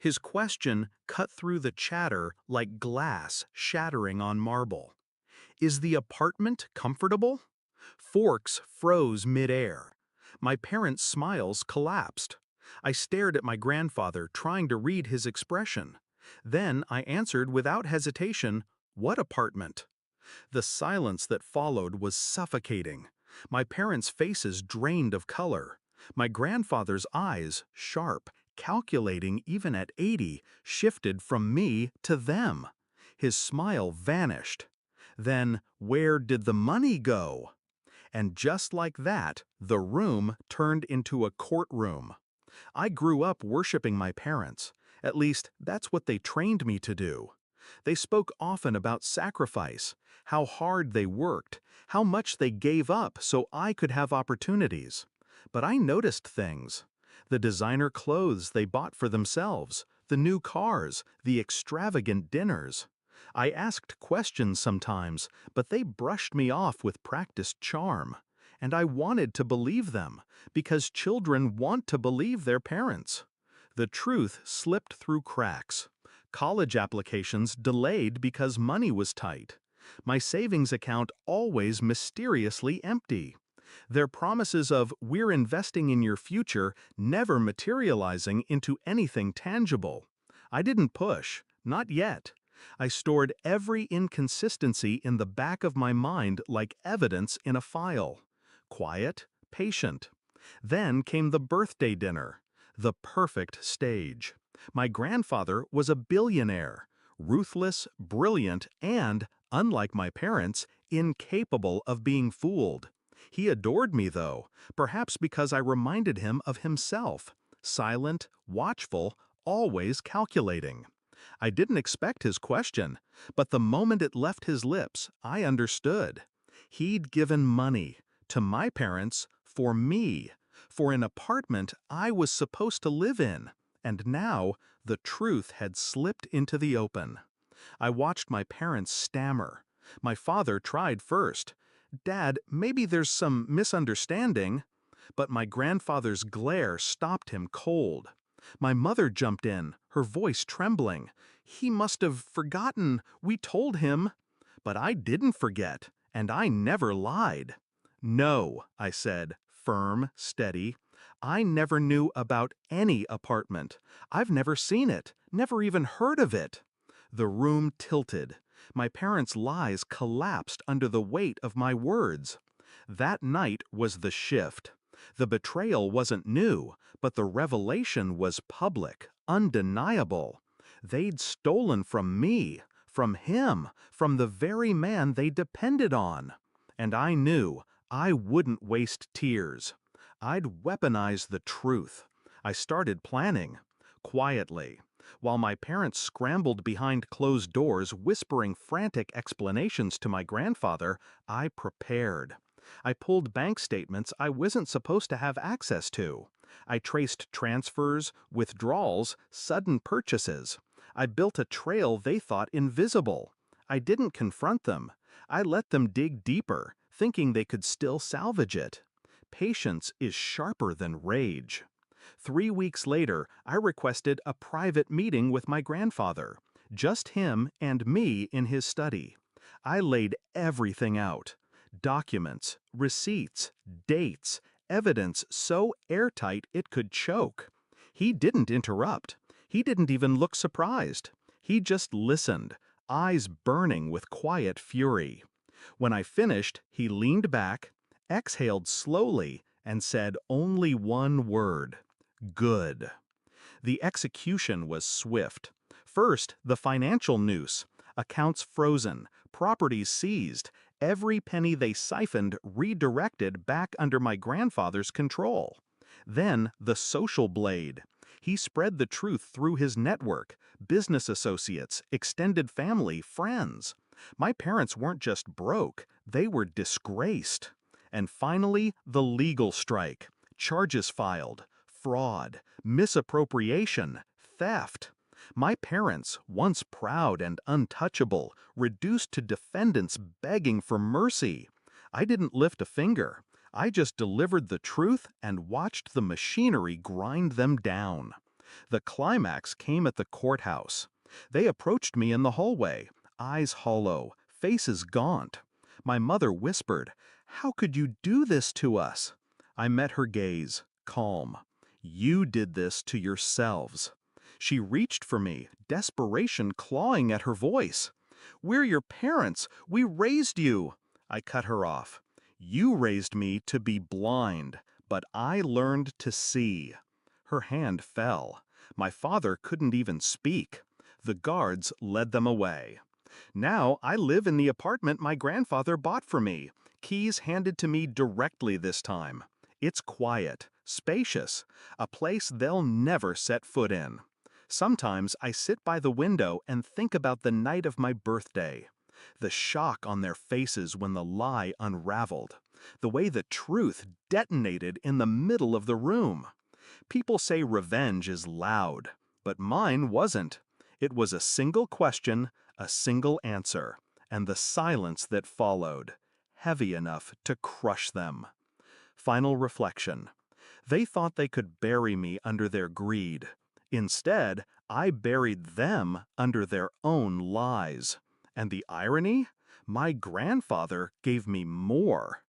His question cut through the chatter like glass shattering on marble. Is the apartment comfortable? Forks froze midair. My parents' smiles collapsed. I stared at my grandfather, trying to read his expression. Then I answered without hesitation, "What apartment?" The silence that followed was suffocating. My parents' faces drained of color. My grandfather's eyes, sharp, calculating even at 80, shifted from me to them. His smile vanished. Then, where did the money go? And just like that, the room turned into a courtroom. I grew up worshiping my parents. At least, that's what they trained me to do. They spoke often about sacrifice, how hard they worked, how much they gave up so I could have opportunities. But I noticed things. The designer clothes they bought for themselves, the new cars, the extravagant dinners. I asked questions sometimes, but they brushed me off with practiced charm. And I wanted to believe them, because children want to believe their parents. The truth slipped through cracks. College applications delayed because money was tight. My savings account always mysteriously empty. Their promises of "we're investing in your future" never materializing into anything tangible. I didn't push, not yet. I stored every inconsistency in the back of my mind like evidence in a file. Quiet, patient. Then came the birthday dinner, the perfect stage. My grandfather was a billionaire, ruthless, brilliant, and, unlike my parents, incapable of being fooled. He adored me, though, perhaps because I reminded him of himself, silent, watchful, always calculating. I didn't expect his question, but the moment it left his lips, I understood. He'd given money, to my parents, for me, for an apartment I was supposed to live in. And now, the truth had slipped into the open. I watched my parents stammer. My father tried first. "Dad, maybe there's some misunderstanding." But my grandfather's glare stopped him cold. My mother jumped in, her voice trembling. "He must have forgotten. We told him." But I didn't forget, and I never lied. "No," I said, firm, steady. "I never knew about any apartment. I've never seen it, never even heard of it." The room tilted. My parents' lies collapsed under the weight of my words. That night was the shift. The betrayal wasn't new, but the revelation was public, undeniable. They'd stolen from me, from him, from the very man they depended on. And I knew I wouldn't waste tears. I'd weaponize the truth. I started planning. Quietly. While my parents scrambled behind closed doors whispering frantic explanations to my grandfather, I prepared. I pulled bank statements I wasn't supposed to have access to. I traced transfers, withdrawals, sudden purchases. I built a trail they thought invisible. I didn't confront them. I let them dig deeper, thinking they could still salvage it. Patience is sharper than rage. 3 weeks later, I requested a private meeting with my grandfather, just him and me in his study. I laid everything out. Documents, receipts, dates, evidence so airtight it could choke. He didn't interrupt. He didn't even look surprised. He just listened, eyes burning with quiet fury. When I finished, he leaned back, exhaled slowly, and said only one word: "Good." The execution was swift. First, the financial noose. Accounts frozen, properties seized, every penny they siphoned redirected back under my grandfather's control. Then, the social blade. He spread the truth through his network, business associates, extended family, friends. My parents weren't just broke, they were disgraced. And finally, the legal strike. Charges filed. Fraud, misappropriation, theft. My parents, once proud and untouchable, reduced to defendants begging for mercy. I didn't lift a finger. I just delivered the truth and watched the machinery grind them down. The climax came at the courthouse. They approached me in the hallway, eyes hollow, faces gaunt. My mother whispered, "How could you do this to us?" I met her gaze, calm. "You did this to yourselves." She reached for me, desperation clawing at her voice. "We're your parents. We raised you." I cut her off. "You raised me to be blind, but I learned to see." Her hand fell. My father couldn't even speak. The guards led them away. Now I live in the apartment my grandfather bought for me, keys handed to me directly this time. It's quiet, spacious, a place they'll never set foot in. Sometimes I sit by the window and think about the night of my birthday. The shock on their faces when the lie unraveled. The way the truth detonated in the middle of the room. People say revenge is loud, but mine wasn't. It was a single question, a single answer, and the silence that followed, heavy enough to crush them. Final reflection. They thought they could bury me under their greed. Instead, I buried them under their own lies. And the irony? My grandfather gave me more.